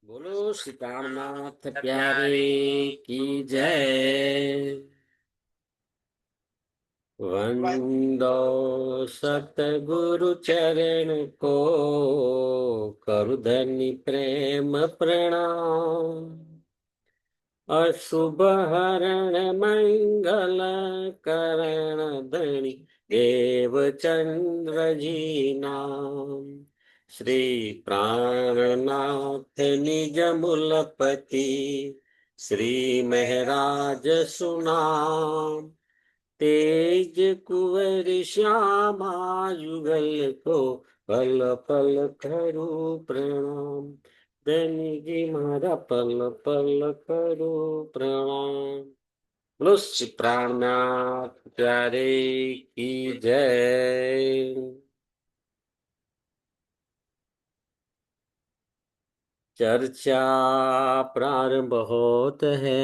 बोलो श्री प्राणनाथ प्यारे की जय। वंदो सतगुरु चरण को, करधनि प्रेम प्रणाम। अशुभ हरण मंगल करण धनि देव चंद्र जी नाम। श्री प्राणनाथ निज मूलपति, श्री महराज सुनाम। तेज कुंवर श्यामा युगल को, पल पल करू प्रणाम। धनी जी मारा पल पल करू प्रणाम। बोलो श्री प्राणनाथ प्यारे की जय। चर्चा प्रारंभ होत है,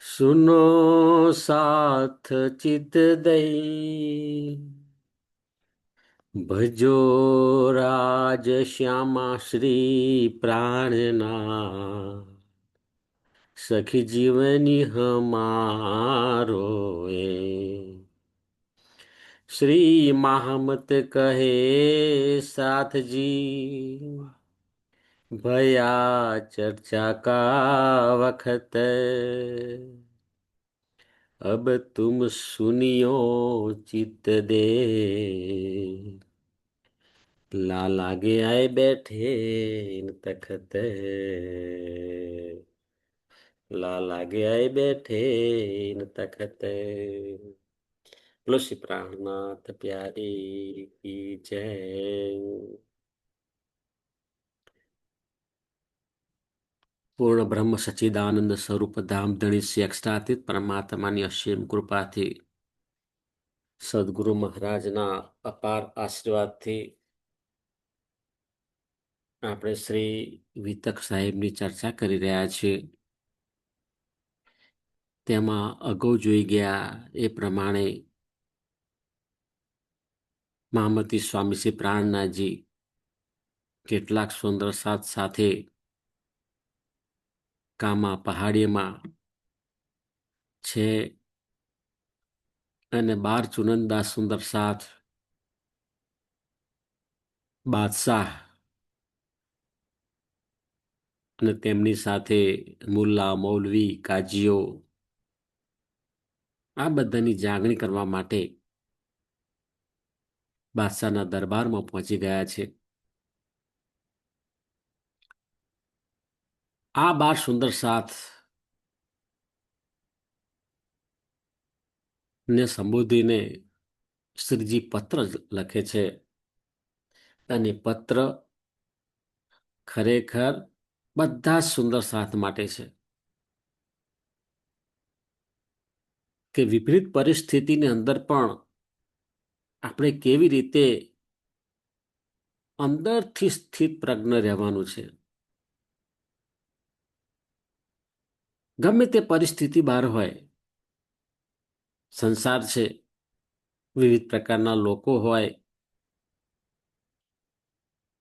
सुनो साथ चित दई। भजो राज श्यामा श्री प्राणनाथ, सखी जीवनी हमारो ए। श्री महामत कहे साथ जी, भया चर्चा का वखत। अब तुम सुनियो चित दे, लागे आए बैठे इन तखत। लागे आए बैठे इन तखत। बोलो श्री प्राणनाथ प्यारी की जय। પૂર્ણ બ્રહ્મ સચ્ચિદાનંદ સ્વરૂપ ધામ ધણી શ્રી અક્ષરાતીત પરમાત્માની અસીમ કૃપાથી, સદગુરુ મહારાજના અપાર આશીર્વાદથી આપણે શ્રી વિતક સાહેબની ચર્ચા કરી રહ્યા છીએ. તેમાં અગાઉ જોઈ ગયા એ પ્રમાણે મહામતી સ્વામી શ્રી પ્રાણનાથજી કેટલાક સુંદર સાથ સાથે કામા પહાડીમાં છે અને 12 ચુનંદા સુંદર સાથ બાદશાહ અને તેમની સાથે મુલ્લા મૌલવી કાજીઓ આ બધાની જાગણી કરવા માટે બાદશાહના દરબારમાં પહોંચી ગયા છે. આ 12 સુંદર સાથ ને સંબોધીને શ્રીજી પત્ર લખે છે અને પત્ર ખરેખર બધા સુંદર સાથ માટે છે કે વિપરીત પરિસ્થિતિની અંદર પણ આપણે કેવી રીતે અંદરથી સ્થિત પ્રજ્ઞ રહેવાનું છે. ગમે તે પરિસ્થિતિ બહાર હોય, સંસાર છે, વિવિધ પ્રકારના લોકો હોય,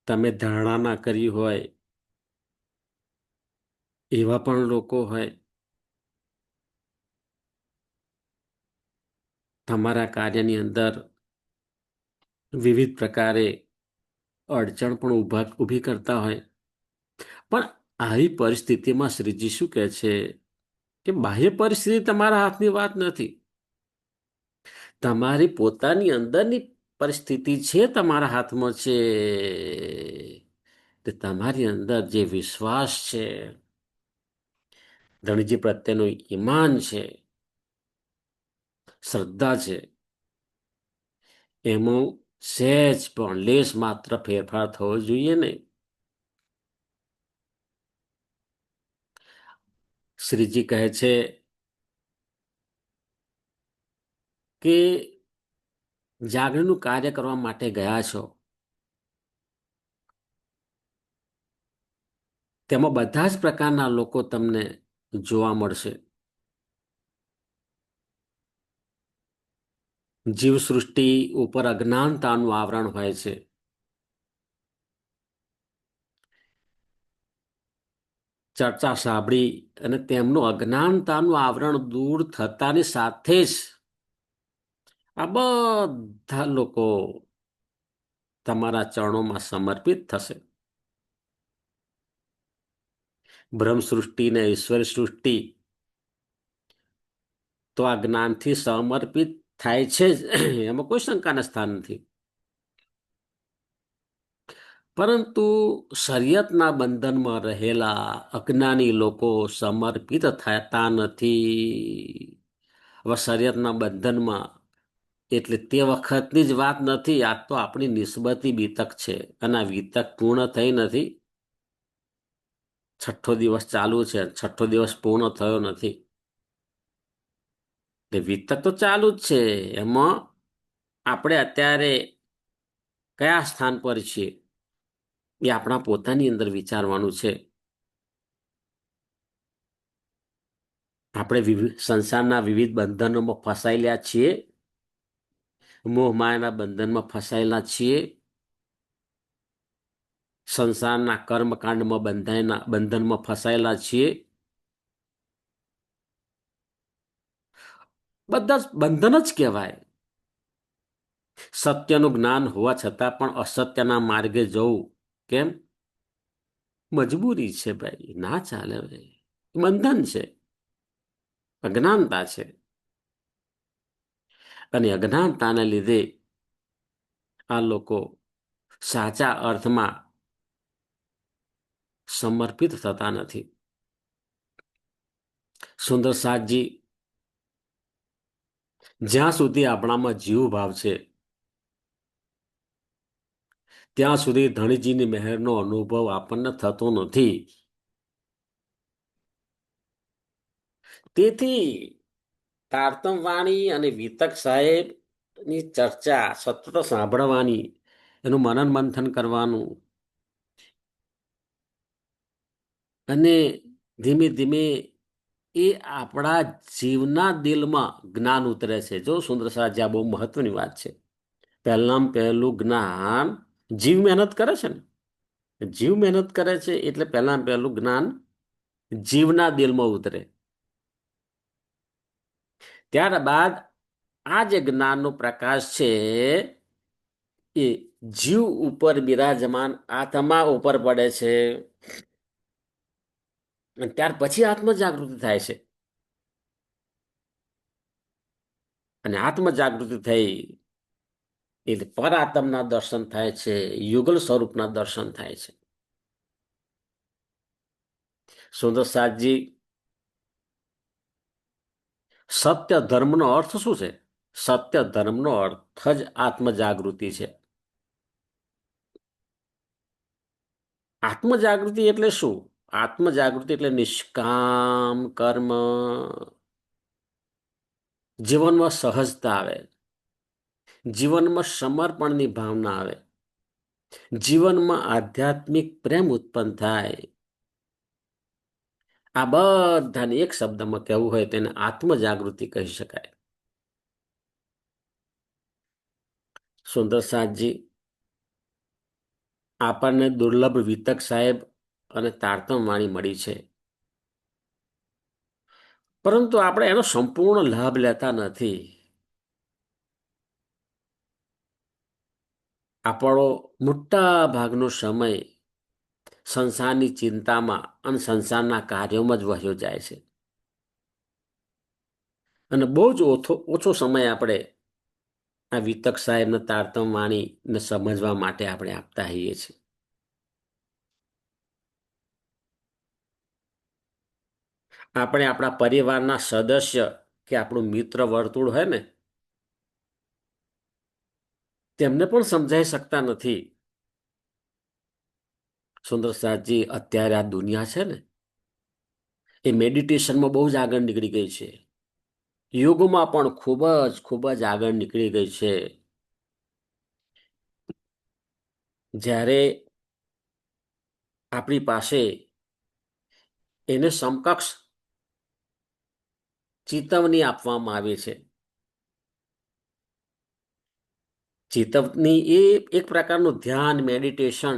તમે ધારણા ના કરી હોય એવા પણ લોકો હોય, તમારા કાર્યની અંદર વિવિધ પ્રકારે અડચણ પણ ઊભી કરતા હોય. પણ આવી પરિસ્થિતિમાં શ્રીજી શું કહે છે કે બાહ્ય પરિસ્થિતિ તમારા હાથની વાત નથી. તમારી પોતાની અંદરની પરિસ્થિતિ છે તમારા હાથમાં છે. તે તમારી અંદર જે વિશ્વાસ છે, ધણીજી પ્રત્યેનું ઈમાન છે, શ્રદ્ધા છે, એમાં સહેજ પણ લેશ માત્ર ફેરફાર થવો જોઈએ નહીં. શ્રીજી કહે છે કે જાગરણનું કાર્ય કરવા માટે ગયા છો, તેમાં બધા જ પ્રકારના લોકો તમને જોવા મળશે. જીવસૃષ્ટિ ઉપર અજ્ઞાનતાનું આવરણ હોય છે. ચર્ચા સાંભળી અને તેમનું અજ્ઞાનતાનું આવરણ દૂર થતાની સાથે જ આ બધા લોકો તમારા ચરણોમાં સમર્પિત થશે. બ્રહ્મ સૃષ્ટિ ને ઈશ્વર સૃષ્ટિ તો આ જ્ઞાનથી સમર્પિત થાય છે જ, એમાં કોઈ શંકાના સ્થાન નથી. પરંતુ શરીયતના બંધનમાં રહેલા અજ્ઞાની લોકો સમર્પિત થતા નથી. હવે શરીયતના બંધનમાં એટલે તે વખતની જ વાત નથી, આ તો આપણી નિસ્બતી બીતક છે અને આ વિતક પૂર્ણ થઈ નથી. છઠ્ઠો દિવસ ચાલુ છે, છઠ્ઠો દિવસ પૂર્ણ થયો નથી. એટલે વિતક તો ચાલુ જ છે. એમાં આપણે અત્યારે કયા સ્થાન પર છીએ એ આપણા પોતાની અંદર વિચારવાનું છે. આપણે સંસારના વિવિધ બંધનોમાં ફસાયેલા છીએ, મોહ માયાના બંધનમાં ફસાયેલા છીએ, સંસારના કર્મકાંડમાં બંધનમાં ફસાયેલા છીએ. બધા જ બંધન જ કહેવાય. સત્યનું જ્ઞાન હોવા છતાં પણ અસત્યના માર્ગે જવું કેમ? મજબૂરી છે ભાઈ, ના ચાલે ભાઈ. બંધન છે, અજ્ઞાનતા છે. અને અજ્ઞાનતાને લીધે આ લોકો સાચા અર્થમાં સમર્પિત થતા નથી. સુંદર સાતજી, જ્યાં સુધી આપણામાં જીવ ભાવ છે ત્યાં સુધી ધણીજીની મહેરનો અનુભવ આપણને થતો નથી. તેથી તારતમ વાણી અને વિતક સાહેબની ચર્ચા સતત સાંભળવાની, એનું મનન મંથન કરવાનું અને ધીમે ધીમે એ આપણા જીવના દિલમાં જ્ઞાન ઉતરે છે. જો સુંદર સાહેબ, આ બહુ મહત્વની વાત છે. પહેલું જ્ઞાન જીવ મહેનત કરે છે ને, જીવ મહેનત કરે છે એટલે પહેલું જ્ઞાન જીવના દિલમાં ઉતરે. ત્યારબાદ આ જે જ્ઞાનનો પ્રકાશ છે એ જીવ ઉપર બિરાજમાન આત્મા ઉપર પડે છે અને ત્યાર પછી આત્મ જાગૃતિ થાય છે. અને આત્મ જાગૃતિ થઈ એટલે પરાત્મના દર્શન થાય છે, યુગલ સ્વરૂપના દર્શન થાય છે. સુંદર સાતજી, સત્ય ધર્મનો અર્થ શું છે? સત્ય ધર્મનો અર્થ જ આત્મ જાગૃતિ છે. આત્મ જાગૃતિ એટલે શું? આત્મ જાગૃતિ એટલે નિષ્કામ કર્મ, જીવનમાં સહજતા આવે, જીવનમાં સમર્પણની ભાવના આવે, જીવનમાં આધ્યાત્મિક પ્રેમ ઉત્પન્ન થાય. આ બધાને એક શબ્દમાં કહેવું હોય તેને આત્મ જાગૃતિ કહી શકાય. સુંદર સાતજી, આપણને દુર્લભ વિતક સાહેબ અને તારતમ વાણી મળી છે, પરંતુ આપણે એનો સંપૂર્ણ લાભ લેતા નથી. આપણો મોટા ભાગનો સમય સંસારની ચિંતામાં અને સંસારના કાર્યોમાં જ વહ્યો જાય છે અને બહુ જ ઓછો સમય આપણે આ વિતક સાહેબના તારતમ વાણીને સમજવા માટે આપણે આપતા હોઈએ છીએ. આપણે આપણા પરિવારના સદસ્ય કે આપણું મિત્ર વર્તુળ હોય ને, તેમને પણ સમજાઈ શકતા નથી. સુંદર સાતજી, અત્યારે આ દુનિયા છે ને એ મેડિટેશનમાં બહુ જ આગળ નીકળી ગઈ છે. યોગમાં પણ ખૂબ જ આગળ નીકળી ગઈ છે. જ્યારે આપણી પાસે એને સમકક્ષ ચેતવણી આપવામાં આવે છે. ચેતવણી એ એક પ્રકારનું ધ્યાન, મેડિટેશન,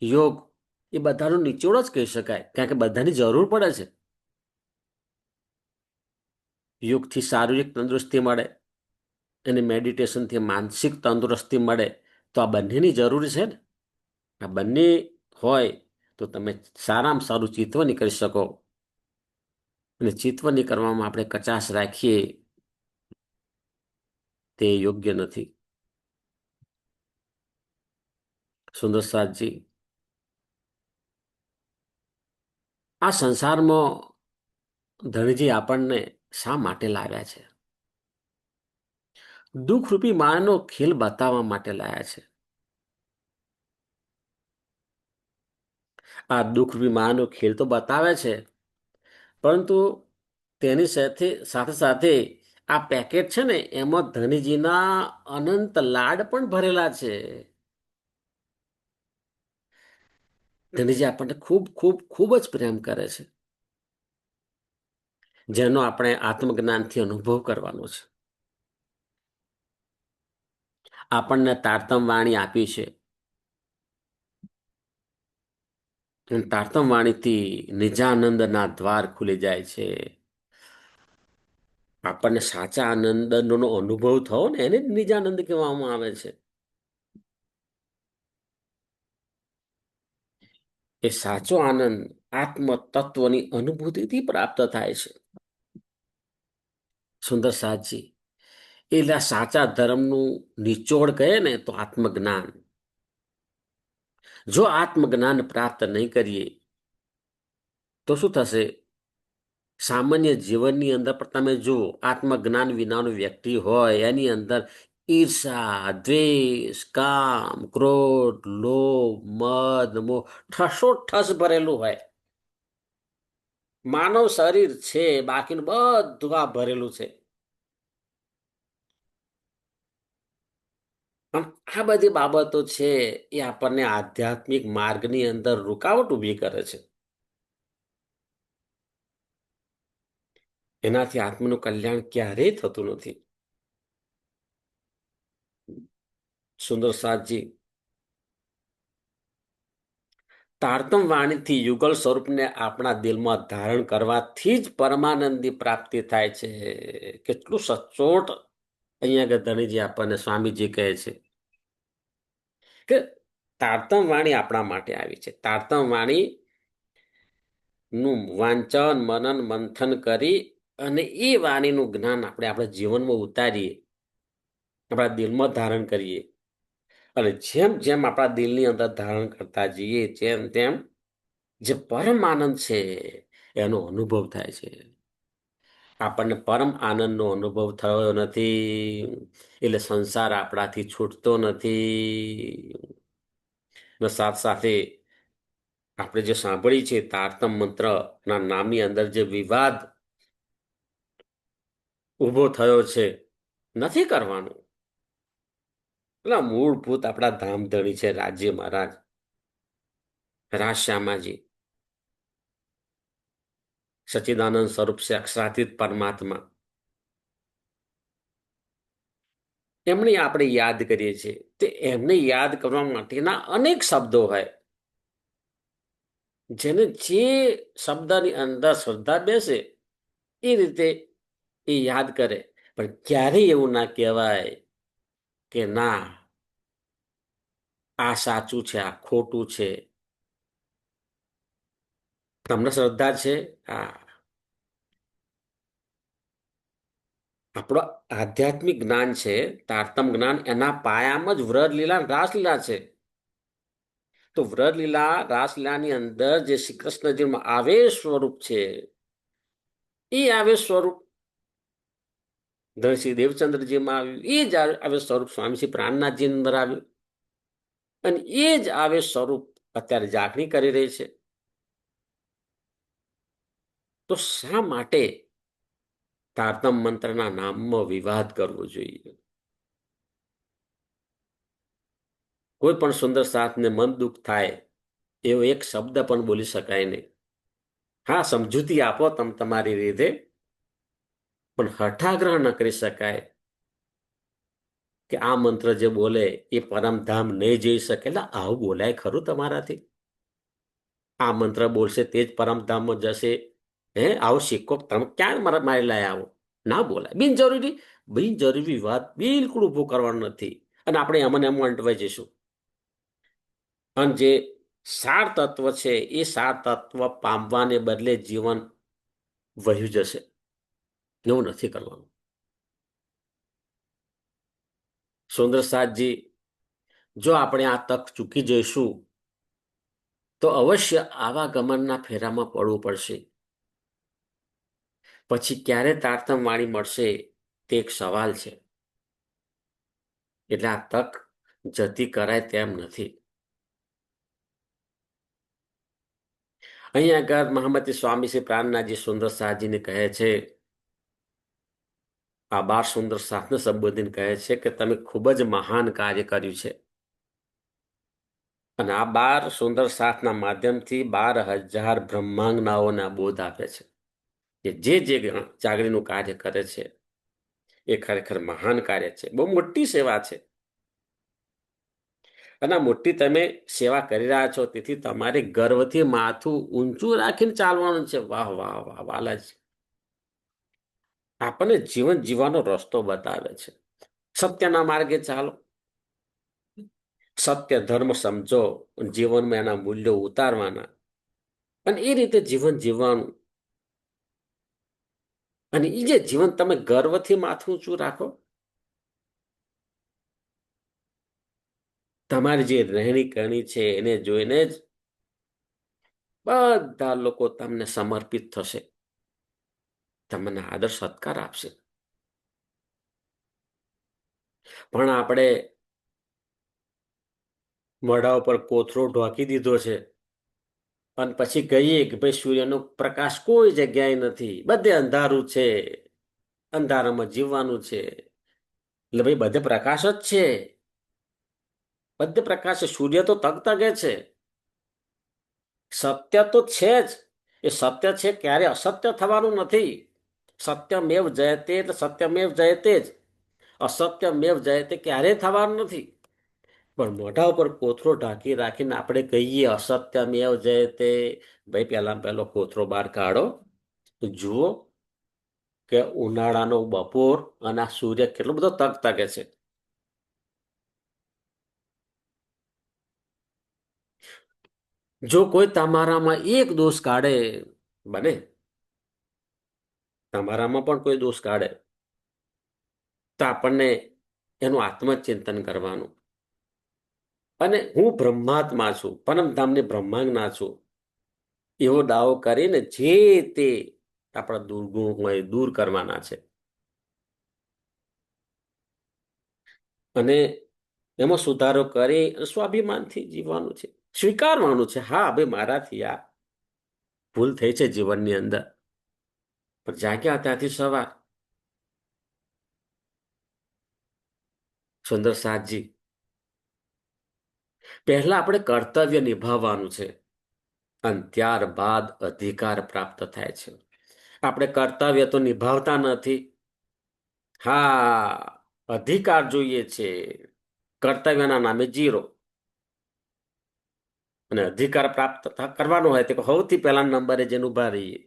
યોગ એ બધાનો નિચોડ જ કહી શકાય, કારણ કે બધાની જરૂર પડે છે. યોગથી શારીરિક તંદુરસ્તી મળે અને મેડિટેશનથી માનસિક તંદુરસ્તી મળે, તો આ બંનેની જરૂર છે ને. આ બંને હોય તો તમે સારામાં સારું ચિત્તવની કરી શકો. અને ચિત્તવની કરવામાં આપણે કચાશ રાખીએ તે યોગ્ય નથી. સુંદરસાદજી, આ સંસારમાં ધણીજી આપણને શા માટે લાવ્યા છે? દુઃખરૂપી માનો ખેલ બતાવવા માટે લાયા છે. આ દુઃખરૂપી માનો ખેલ તો બતાવે છે, પરંતુ તેની સાથે સાથે સાથે આ પેકેટ છે ને, એમાં ધણીજીના અનંત લાડ પણ ભરેલા છે. ધણીજી આપણને ખૂબ ખૂબ ખૂબ જ પ્રેમ કરે છે, જેનો આપણે આત્મજ્ઞાનથી અનુભવ કરવાનો છે. આપણને તારતમ વાણી આપી છે. તારતમ વાણીથી નિજાનંદના દ્વાર ખુલી જાય છે. આપણને સાચા આનંદનો અનુભવ થયો ને, એને જ નિજાનંદ કહેવામાં આવે છે. એ સાચો આનંદ આત્મ તત્વની અનુભૂતિથી પ્રાપ્ત થાય છે. સુંદર સાચી, એટલે સાચા ધર્મનું નિચોડ કહે ને તો આત્મજ્ઞાન. જો આત્મજ્ઞાન પ્રાપ્ત નહીં કરીએ તો શું થશે? સામાન્ય જીવનની અંદર પણ તમે જુઓ, આત્મજ્ઞાન વિનાનો વ્યક્તિ હોય એની અંદર ઈર્ષા, દ્વેષ, કામ, ક્રોધ, લોભ, મદ, મોહ ઠસોઠસ ભરેલું હોય. માનવ શરીર છે, બાકીનું બધું આ ભરેલું છે. પણ આ બધી બાબતો છે એ આપણને આધ્યાત્મિક માર્ગની અંદર રૂકાવટ ઊભી કરે છે. એનાથી આત્મનું કલ્યાણ ક્યારેય થતું નથી. સુંદર સાતજી, તારતમ વાણીથી યુગલ સ્વરૂપને આપણા દિલમાં ધારણ કરવાથી જ પરમાનંદની પ્રાપ્તિ થાય છે. કેટલું સચોટ અહીંયા આગળ ધણીજી આપણને સ્વામીજી કહે છે કે તારતમ વાણી આપણા માટે આવી છે. તારતમ વાણી નું વાંચન, મનન, મંથન કરી અને એ વાણીનું જ્ઞાન આપણે જીવનમાં ઉતારીએ, આપણા દિલમાં ધારણ કરીએ, અને જેમ જેમ આપણા દિલની અંદર ધારણ કરતા જઈએ, જેમ તેમ જે પરમ આનંદ છે એનો અનુભવ થાય છે. આપણને પરમ આનંદનો અનુભવ થયો નથી એટલે સંસાર આપણાથી છૂટતો નથી. સાથ સાથે આપણે જે સાંભળી છે તારતમ મંત્રના નામની અંદર જે વિવાદ ઉભો થયો છે, નથી કરવાનું. એટલે મૂળભૂત આપણા ધામધણી છે રાજ્ય મહારાજ રાજશ્યામાજી, સચ્ચિદાનંદ સ્વરૂપ છે, અક્ષરાતીત પરમાત્મા. એમને આપણે યાદ કરીએ છીએ. તે એમને યાદ કરવા માટેના અનેક શબ્દો હોય, જેને જે શબ્દની અંદર શ્રદ્ધા બેસે એ રીતે એ યાદ કરે. પણ ક્યારેય એવું ના કહેવાય કે ના આ સાચું છે, આ ખોટું છે. તમને શ્રદ્ધા છે, આપણો આધ્યાત્મિક જ્ઞાન છે, તારતમ જ્ઞાન, એના પાયામાં જ વ્રજલીલા, રાસલીલા છે. તો વ્રજલીલા, રાસલીલાની અંદર જે શ્રી કૃષ્ણજીમાં આવેશ સ્વરૂપ છે, એ આવેશ સ્વરૂપ ધનશ્રી દેવચંદ્રજીમાં આવ્યું, એ જ આવેશ સ્વરૂપ સ્વામીશ્રી પ્રાણનાથજીની અંદર આવ્યું, અને એ જ આવેશ સ્વરૂપ અત્યારે જાગણી કરી રહી છે. તો શા માટે તારતમ મંત્રના નામમાં વિવાદ કરવો જોઈએ? કોઈ પણ સુંદર સાથને મન દુઃખ થાય એવો એક શબ્દ પણ બોલી શકાય નહીં. હા, સમજૂતી આપો તમે તમારી રીતે, પણ હઠાગ્રહ ન કરી શકાય કે આ મંત્ર જે બોલે એ પરમધામ નહીં જઈ શકે. એટલે આવું બોલાય ખરું તમારાથી? આ મંત્ર બોલશે તે જ પરમધામમાં જશે. આવો સિક્કો તમે ક્યાં મારી લાયા આવો? ના બોલાય. બિનજરૂરી વાત બિલકુલ ઉભો કરવાનો નથી. અને આપણે એમને એમ અંટવાઈ જઈશું. અને જે સાર તત્વ છે એ સાર તત્વ પામવાને બદલે જીવન વહ્યું જશે. એવું નથી કરવાનું. સુંદર સાથજી, જો આપણે આ તક ચૂકી જઈશું તો અવશ્ય આવા ગમનના ફેરામાં પડવું પડશે. પછી ક્યારે તારતમ વાણી મળશે તે એક સવાલ છે. એટલે આ તક જતી કરાય તેમ નથી. અહીંયા આગળ મહામતી સ્વામી શ્રી પ્રાણનાથજી સુંદર સાહજીને કહે છે, આ 12 સુંદર સાધને સંબોધીને કહે છે કે તમે ખૂબ જ મહાન કાર્ય કર્યું છે. અને આ 12 સુંદર સાધના માધ્યમથી 12,000 બ્રહ્માંગનાઓના બોધ આપે છે કે જે જાગરીનું કાર્ય કરે છે એ ખરેખર મહાન કાર્ય છે. બહુ મોટી સેવા છે. અને આ મોટી તમે સેવા કરી રહ્યા છો, તેથી તમારે ગર્વથી માથું ઊંચું રાખીને ચાલવાનું છે. વાહ વાહ વાહ વાલાજી, આપણને જીવન જીવવાનો રસ્તો બતાવે છે. સત્યના માર્ગે ચાલો, સત્ય ધર્મ સમજો, જીવનમાં એના મૂલ્યો ઉતારવાના અને એ રીતે જીવન જીવવાનું. અને એ જે જીવન તમે ગર્વથી માથું ઊંચું રાખો, તમારી જે રહેણી કરણી છે એને જોઈને જ બધા લોકો તમને સમર્પિત થશે, તમને આદર સત્કાર આપશે. પણ આપણે મોઢા ઉપર કોથળો ઢોકી દીધો છે અને પછી કહીએ કે ભાઈ સૂર્યનો પ્રકાશ કોઈ જગ્યાએ નથી, બધે અંધારું છે, અંધારામાં જીવવાનું છે. એટલે ભાઈ બધે પ્રકાશ જ છે, બધે પ્રકાશ છે. સૂર્ય તો તગતગે છે. સત્ય તો છે જ. એ સત્ય છે, ક્યારે અસત્ય થવાનું નથી. સત્યમેવ જયતે એટલે સત્યમેવ જયતે જ. અસત્યમેવ જયતે ક્યારેય થવાનું નથી. પણ મોઢા ઉપર કોથળો ઢાંકી રાખીને આપણે કહીએ અસત્યમેવ જયતે. ભાઈ પહેલો કોથળો બહાર કાઢો, જુઓ કે ઉનાળાનો બપોર અને આ સૂર્ય કેટલો બધો તગે છે. જો કોઈ તમારામાં એક દોષ કાઢે, બને તમારામાં પણ કોઈ દોષ કાઢે, તો આપણને એનું આત્મચિંતન કરવાનું. અને હું બ્રહ્માત્મા છું, પરમધામની બ્રહ્માંગના છું, એવો દાવો કરીને જે તે આપણા દુર્ગુણ હોય દૂર કરવાના છે. અને એમાં સુધારો કરી સ્વાભિમાનથી જીવવાનું છે. સ્વીકારવાનું છે, હા ભાઈ મારાથી આ ભૂલ થઈ છે જીવનની અંદર. પણ જાગ્યા ત્યાંથી સવાર. સુંદર સાથજી, પહેલા આપણે કર્તવ્ય નિભાવવાનું છે અને ત્યારબાદ અધિકાર પ્રાપ્ત થાય છે. આપણે કર્તવ્ય તો નિભાવતા નથી. હા, અધિકાર જોઈએ છે. કર્તવ્યના નામે 0. અને અધિકાર પ્રાપ્ત કરવાનો હોય તો સૌથી પહેલા નંબરે જેનું ઉભા રહીએ.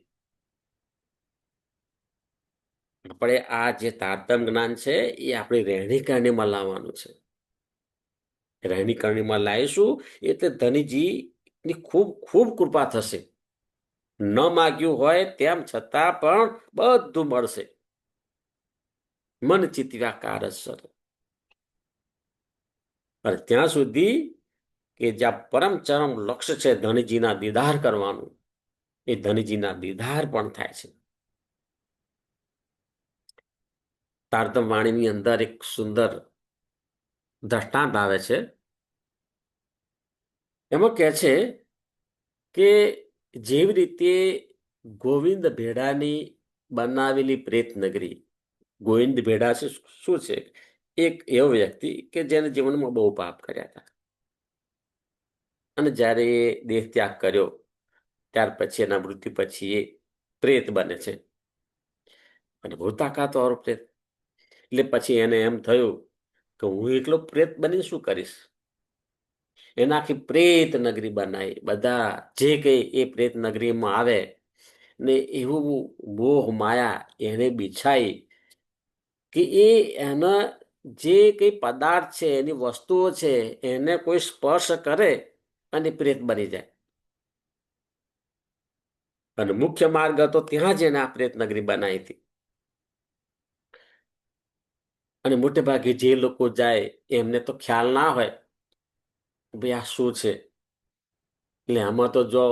આપણે આ જે તારતમ જ્ઞાન છે એ આપણી રહેણી કરણીમાં લાવવાનું છે. રહેણી કરણીમાં લાવીશું એટલે ધનીજી ની ખૂબ ખૂબ કૃપા થશે. ન માગ્યું હોય તેમ છતાં પણ બધું મળશે. મન ચિત્વ્યા કારસર. અને ત્યાં સુધી કે જ્યાં પરમ ચરમ લક્ષ્ય છે ધનજીના દીદાર કરવાનું, એ ધનજીના દીદાર પણ થાય છે. તારતમ વાણીની અંદર એક સુંદર દ્રષ્ટાંત આવે છે. એમાં કહે છે કે જેવી રીતે ગોવિંદ ભેડાની બનાવેલી પ્રેત નગરી. ગોવિંદ ભેડા છે શું છે? એક એવો વ્યક્તિ કે જેને જીવનમાં બહુ પાપ કર્યા હતા. અને જ્યારે એ દેહ ત્યાગ કર્યો ત્યાર પછી એના મૃત્યુ પછી એ પ્રેત બને છે. અને બહુ તાકાતવાળો પ્રેત. એટલે પછી એને એમ થયું કે હું એકલો પ્રેત બની શું કરીશ? એને આખી પ્રેત નગરી બનાવી. બધા જે કઈ એ પ્રેત નગરીમાં આવે ને એવું મોહ માયા એને બિછાઈ કે એના જે કઈ પદાર્થ છે, એની વસ્તુઓ છે, એને કોઈ સ્પર્શ કરે અને પ્રેત બની જાય. અને મુખ્ય માર્ગ હતો ત્યાં જ એને આ પ્રેત નગરી બનાવી હતી. અને મોટે ભાગે જે લોકો જાય એમને તો ખ્યાલ ના હોય ભાઈ આ શું છે. એટલે આમાં તો જો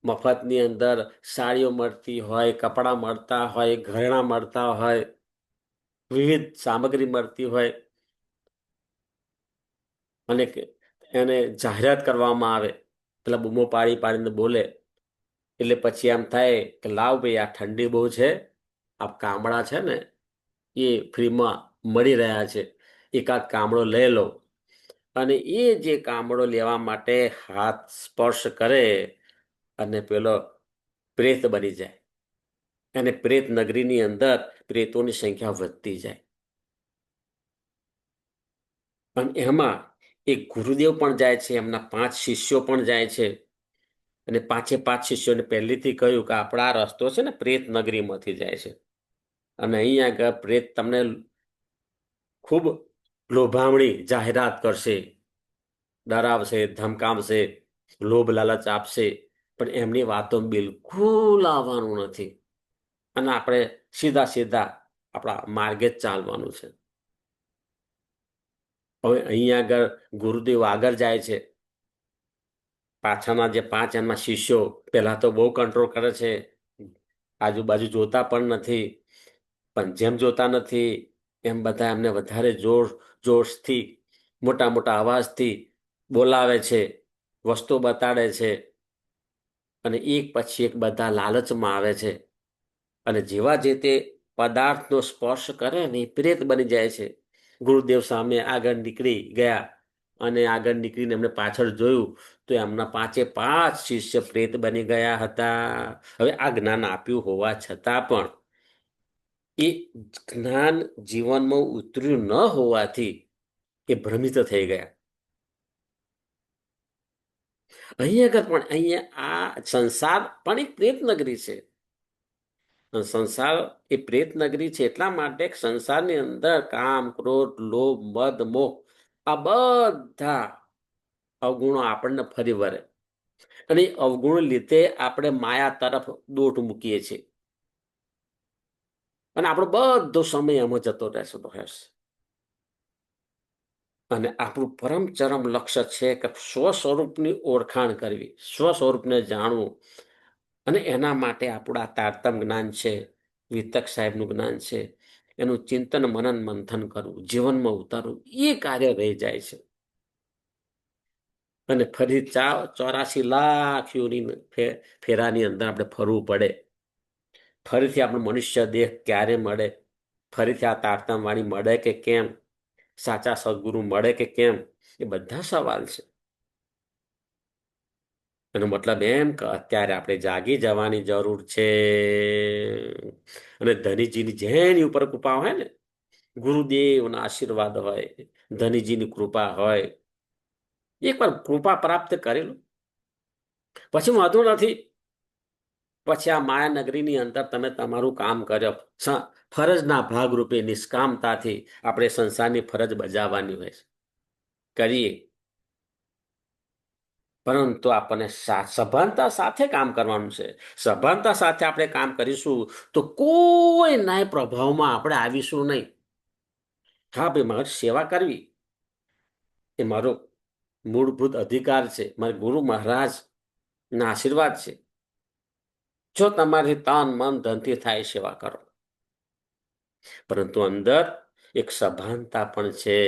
મફતની અંદર સાડીઓ મળતી હોય, કપડાં મળતા હોય, ઘરેણાં મળતા હોય, વિવિધ સામગ્રી મળતી હોય અને એને જાહેરાત કરવામાં આવે, પેલા બૂમો પાડી પાડીને બોલે એટલે પછી એમ થાય કે લાવ ભાઈ આ ઠંડી બહુ છે, આ કામળા છે ને એ ફ્રીમાં મળી રહ્યા છે, એકાદ કામળો લઈ લો. અને એ જે કામળો લેવા માટે હાથ સ્પર્શ કરે અને પેલો પ્રેત બની જાય. અને પ્રેત નગરીની અંદર પ્રેતોની સંખ્યા વધતી જાય. અને એમાં એક ગુરુદેવ પણ જાય છે, એમના 5 શિષ્યો પણ જાય છે. અને પાંચે પાંચ શિષ્યોને પહેલીથી કહ્યું કે આપણા આ રસ્તો છે ને પ્રેત નગરીમાંથી જાય છે. અને અહીંયા આગળ પ્રેત તમને ખૂબ લોભામણી જાહેરાત કરશે, ડરાવશે, ધમકાવશે, લોભ લાલચ આપશે, પણ એમની વાતો બિલકુલ આવવાનું નથી. અને આપણે સીધા સીધા આપણા માર્ગે જ ચાલવાનું છે. હવે અહીંયા આગળ ગુરુદેવ આગળ જાય છે. પાછળના જે 5 એમના શિષ્યો પહેલા તો બહુ કંટ્રોલ કરે છે, આજુબાજુ જોતા પણ નથી. પણ જેમ જોતા નથી એમ બધા એમને વધારે જોર જોશથી, મોટા મોટા અવાજથી બોલાવે છે, વસ્તુ બતાડે છે. અને એક પછી એક બધા લાલચમાં આવે છે. અને જેવા જે તે પદાર્થનો સ્પર્શ કરે ને એ પ્રેત બની જાય છે. ગુરુદેવ સામે આગળ નીકળી ગયા અને આગળ નીકળીને એમને પાછળ જોયું તો એમના પાંચે પાંચ શિષ્ય પ્રેત બની ગયા હતા. હવે આ જ્ઞાન આપ્યું હોવા છતાં પણ એ જ્ઞાન જીવનમાં ઉતર્યું ન હોવાથી એ ભ્રમિત થઈ ગયા. અહીંયા આગળ પણ અહીંયા આ સંસાર પણ એક પ્રેત નગરી છે. સંસાર એ પ્રેત નગરી છે એટલા માટે સંસારની અંદર કામ, ક્રોધ, લોભ, મદ, મોહ આ બધા અવગુણો આપણને ફરી વળે. અને એ અવગુણ લીધે આપણે માયા તરફ દોટ મૂકીએ છીએ અને આપણો બધો સમય એમાં જતો રહેશે. અને આપણું પરમ ચરમ લક્ષ્ય છે કે સ્વ સ્વરૂપની ઓળખાણ કરવી, સ્વ સ્વરૂપને જાણવું. અને એના માટે આપણું આ તારતમ જ્ઞાન છે, વિતક સાહેબનું જ્ઞાન છે, એનું ચિંતન મનન મંથન કરવું, જીવનમાં ઉતારવું, એ કાર્ય રહી જાય છે. અને ફરી 84 લાખ યોની ફેરાની અંદર આપણે ફરવું પડે. ફરીથી આપણું મનુષ્ય દેહ ક્યારે મળે, ફરીથી આ તારતમ વાણી મળે કે કેમ, સાચા સદગુરુ મળે કે કેમ, એ બધા સવાલ છે. એનો મતલબ એમ કે અત્યારે આપણે જાગી જવાની જરૂર છે. અને ધનીજીની જેની ઉપર કૃપા હોય ને, ગુરુદેવના આશીર્વાદ હોય, ધનીજીની કૃપા હોય, એકવાર કૃપા પ્રાપ્ત કરેલું પછી વાંધો નથી. પછી આ માયા નગરીની અંદર તમે તમારું કામ કર્યો, ફરજના ભાગરૂપે નિષ્કામતાથી આપણે સંસારની ફરજ બજાવવાની હોય છે, કરીએ. પરંતુ આપણને સભાનતા સાથે કામ કરવાનું છે. સભાનતા સાથે આપણે કામ કરીશું તો કોઈ નાય પ્રભાવમાં આપણે આવીશું નહીં. હા ભાઈ, મારી સેવા કરવી એ મારો મૂળભૂત અધિકાર છે, મારા ગુરુ મહારાજ ના આશીર્વાદ છે. જો તમારી તન મન ધનથી થાય સેવા કરો, પરંતુ અંદર એક સભાનતા પણ છે.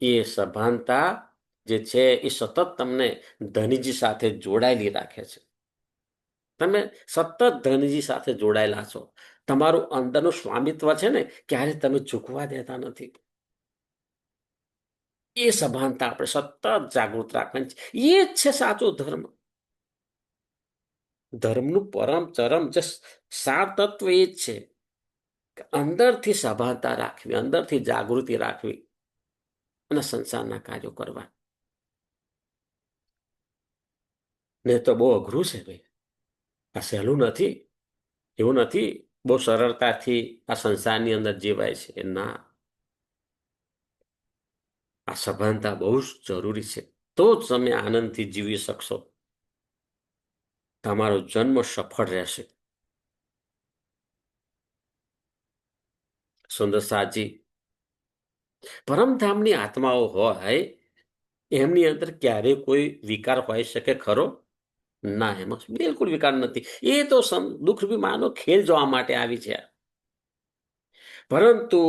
એ સભાનતા જે છે એ સતત તમને ધનીજી સાથે જોડાયેલી રાખે છે. તમે સતત ધનીજી સાથે જોડાયેલા છો. તમારું અંદરનું સ્વામિત્વ છે ને ક્યારે તમે ચૂકવા દેતા નથી. એ સભાનતા આપણે સતત જાગૃત રાખવાની છે. એ જ છે સાચો ધર્મ. ધર્મનું પરમ ચરમ જે સાર તત્વ એ જ છે કે અંદરથી સભાનતા રાખવી, અંદરથી જાગૃતિ રાખવી અને સંસારના કાર્યો કરવા. ને તો બહુ અઘરું છે ભાઈ. આ સહેલું નથી. એવું નથી બહુ સરળતાથી આ સંસારની અંદર જીવાય છે. ના, આ સભાનતા બહુ જ જરૂરી છે. તો જ તમે આનંદથી જીવી શકશો. તમારો જન્મ સફળ રહેશે. સુંદર સાજી પરમધામની આત્માઓ હોય એમની અંદર ક્યારે કોઈ વિકાર હોઈ શકે ખરો? ના, એમાં બિલકુલ વિકાર નથી. એ તો દુઃખ બી માનો ખેલ જોવા માટે આવી છે. પરંતુ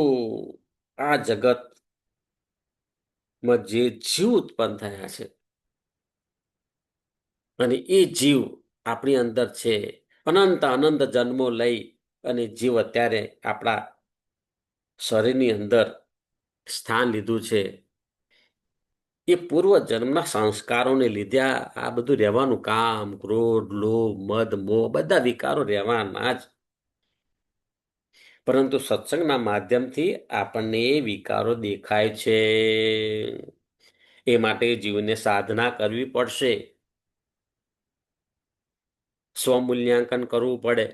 આ જગતમાં જે જીવ ઉત્પન્ન થયા છે અને એ જીવ આપણી અંદર છે, અનંત અનંત જન્મો લઈ અને જીવ અત્યારે આપણા શરીરની અંદર સ્થાન લીધું છે. એ પૂર્વ જન્મના સંસ્કારોને લીધે આ બધું રહેવાનું. કામ, ક્રોધ, લોભ, મદ, મોહ બધા વિકારો રહેવાના જ. પરંતુ સત્સંગના માધ્યમથી આપણને એ વિકારો દેખાય છે. એ માટે જીવને સાધના કરવી પડશે, સ્વમૂલ્યાંકન કરવું પડે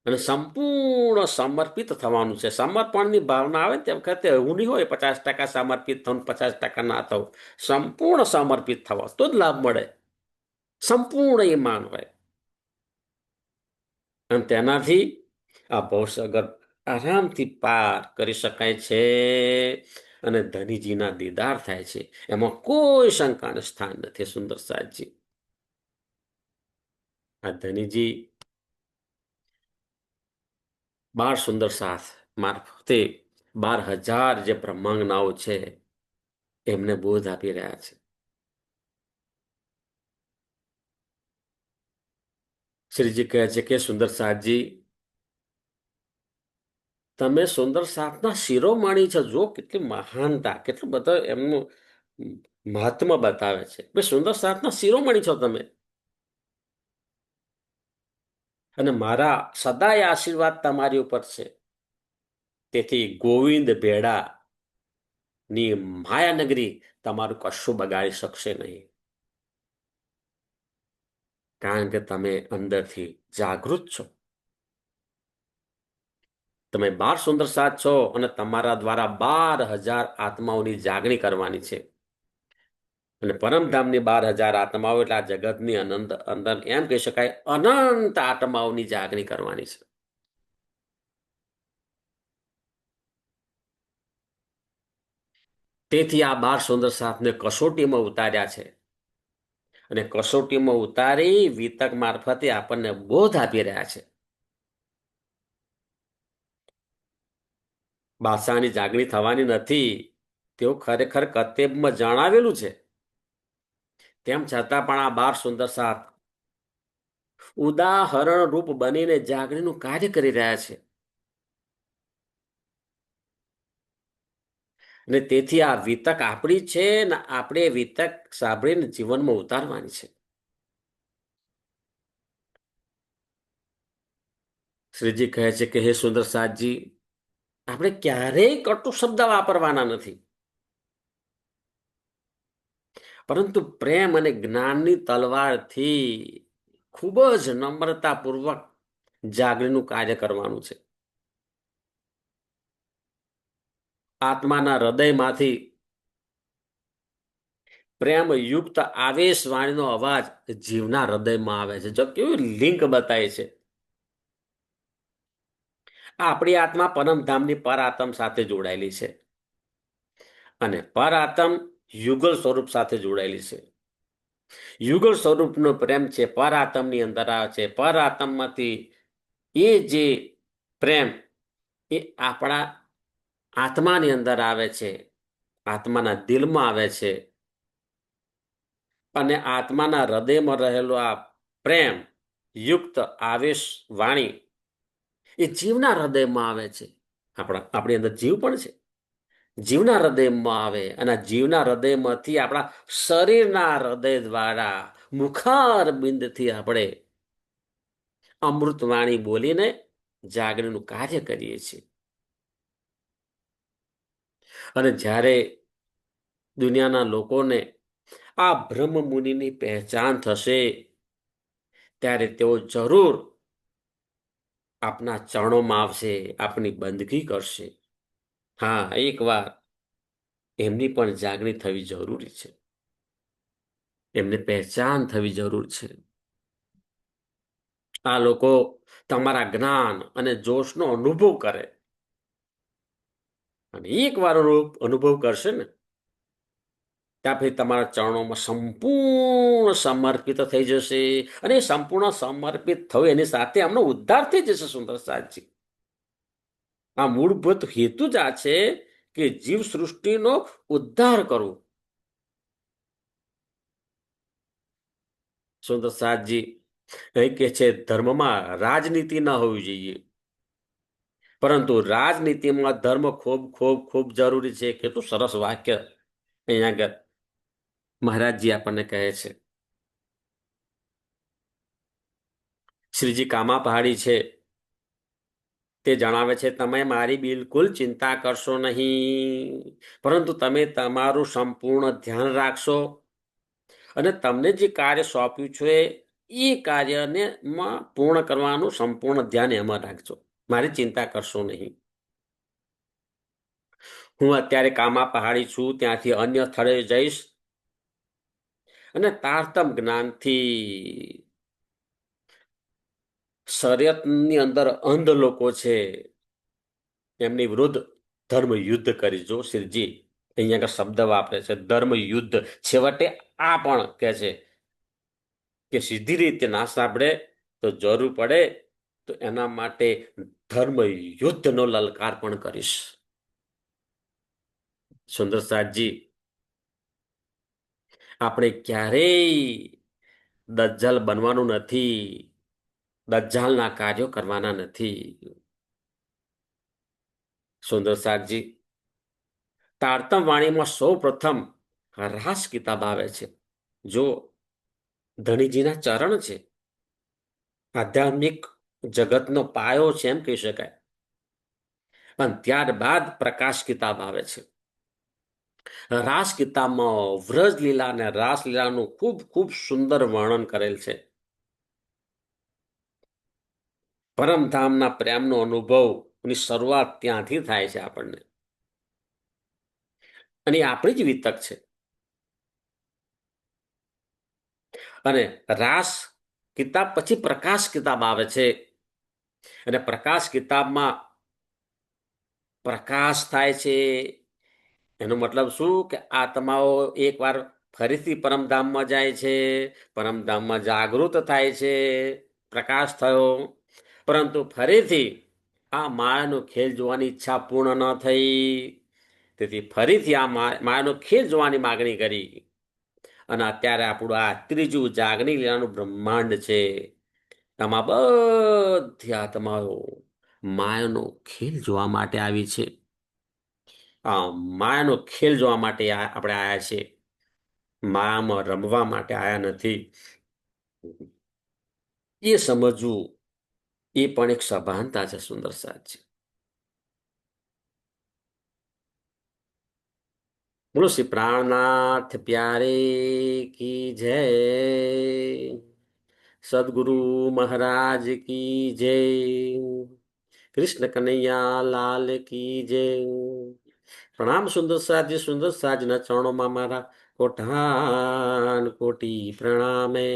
અને સંપૂર્ણ સમર્પિત થવાનું છે. સમર્પણની ભાવના આવે તે વખતે એવું નહીં હોય 50% સમર્પિત થવું, 50% ના થવું. સંપૂર્ણ સમર્પિત થવા તો જ લાભ મળે. સંપૂર્ણ ઈમાન હોય અને તેનાથી આ ભવસાગર આરામથી પાર કરી શકાય છે અને ધનીજીના દીદાર થાય છે. એમાં કોઈ શંકાને સ્થાન નથી. સુંદર સાહેબજી, આ ધનીજી 12 સુંદર સાથ મારફતે 12,000 જે બ્રહ્માંગનાઓ છે એમને બોધ આપી રહ્યા છે. શ્રીજી કહે છે કે સુંદર સાથજી, તમે સુંદર સાથના શિરોમણી છો. જો કેટલી મહાનતા, કેટલું બધો એમનું મહત્વ બતાવે છે. ભાઈ, સુંદર સાથના શિરોમણી છો તમે અને મારા સદાય આશીર્વાદ તમારી ઉપર છે. તેથી ગોવિંદ ભેડા ની માયાનગરી તમારું કશું બગાડી શકશે નહીં, કારણ કે તમે અંદરથી જાગૃત છો. તમે 12 સુંદર સાથ છો અને તમારા દ્વારા 12,000 આત્માઓની જાગણી કરવાની છે. અને પરમધામની 12,000 આત્માઓ એટલે આ જગતની અનંત અંદર એમ કહી શકાય અનંત આત્માઓની જાગણી કરવાની છે. તેથી આ 12 સુંદર સાથને કસોટીમાં ઉતાર્યા છે અને કસોટીમાં ઉતારી વિતક મારફતે આપણને બોધ આપી રહ્યા છે. બાદશાહની જાગણી થવાની નથી, તેઓ ખરેખર કતેબમાં જણાવેલું છે. તેમ છતાં પણ આ 12 સુંદર સાથ ઉદાહરણ રૂપ બનીને જાગણીનું કાર્ય કરી રહ્યા છે. અને તેથી આ વિતક આપણી છે ને આપણે વિતક સાંભળીને જીવનમાં ઉતારવાની છે. શ્રીજી કહે છે કે હે સુંદર સાથજી, આપણે ક્યારેય કટુ શબ્દ વાપરવાના નથી, પરંતુ પ્રેમ અને જ્ઞાનની તલવારથી ખૂબ જ નમ્રતાપૂર્વક જાગણીનું કાર્ય કરવાનું છે. આત્માના હૃદયમાંથી પ્રેમયુક્ત આવેશ વાણીનો અવાજ જીવના હૃદયમાં આવે છે. જો કેવું લિંક બતાવે છે. આપણી આત્મા પરમધામની પર આત્મ સાથે જોડાયેલી છે અને પર આત્મ યુગલ સ્વરૂપ સાથે જોડાયેલી છે. યુગલ સ્વરૂપનો પ્રેમ છે પર આત્મની અંદર આવે છે. પર આત્મમાંથી એ જે પ્રેમ એ આપણા આત્માની અંદર આવે છે, આત્માના દિલમાં આવે છે અને આત્માના હૃદયમાં રહેલો આ પ્રેમ યુક્ત આવેશ વાણી એ જીવના હૃદયમાં આવે છે. આપણી અંદર જીવ પણ છે. જીવના હૃદયમાં આવે અને જીવના હૃદયમાંથી આપણા શરીરના હૃદય દ્વારા મુખાર બિંદથી આપણે અમૃતવાણી બોલીને જાગરણનું કાર્ય કરીએ છીએ. અને જ્યારે દુનિયાના લોકોને આ બ્રહ્મ મુનિની પહેચાન થશે ત્યારે તેઓ જરૂર આપના ચરણોમાં આવશે, આપની બંદગી કરશે. હા, એક વાર એમની પણ જાગણી થવી જરૂરી છે. એમને પહેચાન થવી જરૂર છે. આ લોકો તમારા જ્ઞાન અને જોશનો અનુભવ કરે, અને એક વાર અનુભવ કરશે ને ત્યાં પછી તમારા ચરણોમાં સંપૂર્ણ સમર્પિત થઈ જશે. અને એ સંપૂર્ણ સમર્પિત થયું એની સાથે આમનો ઉદ્ધાર થઈ જશે. સુંદર સાચી, આ મૂળભૂત હેતુ જ આ છે કે જીવ સૃષ્ટિનો ઉદ્ધાર કરવો. સુંદર સાતજી અહીં કે છે ધર્મમાં રાજનીતિ ન હોવી જોઈએ, પરંતુ રાજનીતિમાં ધર્મ ખૂબ ખૂબ ખૂબ જરૂરી છે. કેટલું સરસ વાક્ય અહીંયા આગળ મહારાજજી આપણને કહે છે. શ્રીજી કામા પહાડી છે તે જણાવે છે, તમે મારી બિલકુલ ચિંતા કરશો નહીં, પરંતુ તમે તમારું સંપૂર્ણ ધ્યાન રાખશો અને તમને જે કાર્ય સોંપ્યું છે એ કાર્યને પૂર્ણ કરવાનું સંપૂર્ણ ધ્યાન એમાં રાખજો. મારી ચિંતા કરશો નહીં. હું અત્યારે કામા પહાડી છું, ત્યાંથી અન્ય સ્થળે જઈશ અને તારતમ જ્ઞાનથી શરીયતની અંદર અંધ લોકો છે એમની વિરુદ્ધ ધર્મ યુદ્ધ કરી. જો શ્રીજી અહીંયા આગળ શબ્દ વાપરે છે ધર્મ યુદ્ધ. છેવટે આ પણ કહે છે કે સીધી રીતે ના સાંભળે તો જરૂર પડે તો એના માટે ધર્મ યુદ્ધનો લલકાર પણ કરીશ. સુંદર સાતજી, આપણે ક્યારેય દજ્જલ બનવાનું નથી, દજ્જાલના કાર્યો કરવાના નથી. સુંદર સાતજી, તારતમ વાણીમાં સૌ પ્રથમ રાસ કિતાબ આવે છે. જો ધણીજીના ચરણ છે, આધ્યાત્મિક જગતનો પાયો છે એમ કહી શકાય. પણ ત્યારબાદ પ્રકાશ કિતાબ આવે છે. રાસ કિતાબમાં વ્રજલીલા અને રાસલીલાનું ખૂબ ખૂબ સુંદર વર્ણન કરેલ છે. પરમધામના પ્રેમનો અનુભવની શરૂઆત ત્યાંથી થાય છે આપણને, અને આપણી જ વિતક છે. અને રાસ કિતાબ પછી પ્રકાશ કિતાબ આવે છે, અને પ્રકાશ કિતાબમાં પ્રકાશ થાય છે. એનો મતલબ શું કે આત્માઓ એકવાર ફરીથી પરમધામમાં જાય છે, પરમધામમાં જાગૃત થાય છે, પ્રકાશ થયો, પરંતુ ફરીથી આ માયાનો ખેલ જોવાની ઈચ્છા પૂર્ણ ન થઈ. તેથી ફરીથી આ માયાનો ખેલ જોવાની માગણી કરી, અને અત્યારે આપણું આ ત્રીજું જાગની લીલાનું બ્રહ્માંડ છે. આમાં બધી આત્માઓ માયાનો ખેલ જોવા માટે આવી છે. આ માયાનો ખેલ જોવા માટે આપણે આવ્યા છે, માયામાં રમવા માટે આવ્યા નથી. એ સમજવું એ પણ એક સભાનતા છે. સુંદર સાથ છે. બોલો શ્રી પ્રાણનાથ પ્યારે કી જય, સદગુરુ મહારાજ કી જય, કૃષ્ણ કનૈયા લાલ કી જય. પ્રણામ સુંદર સાધ્ય. સુંદર સાધના ચરણોમાં મારા કોટાન કોટી પ્રણામે.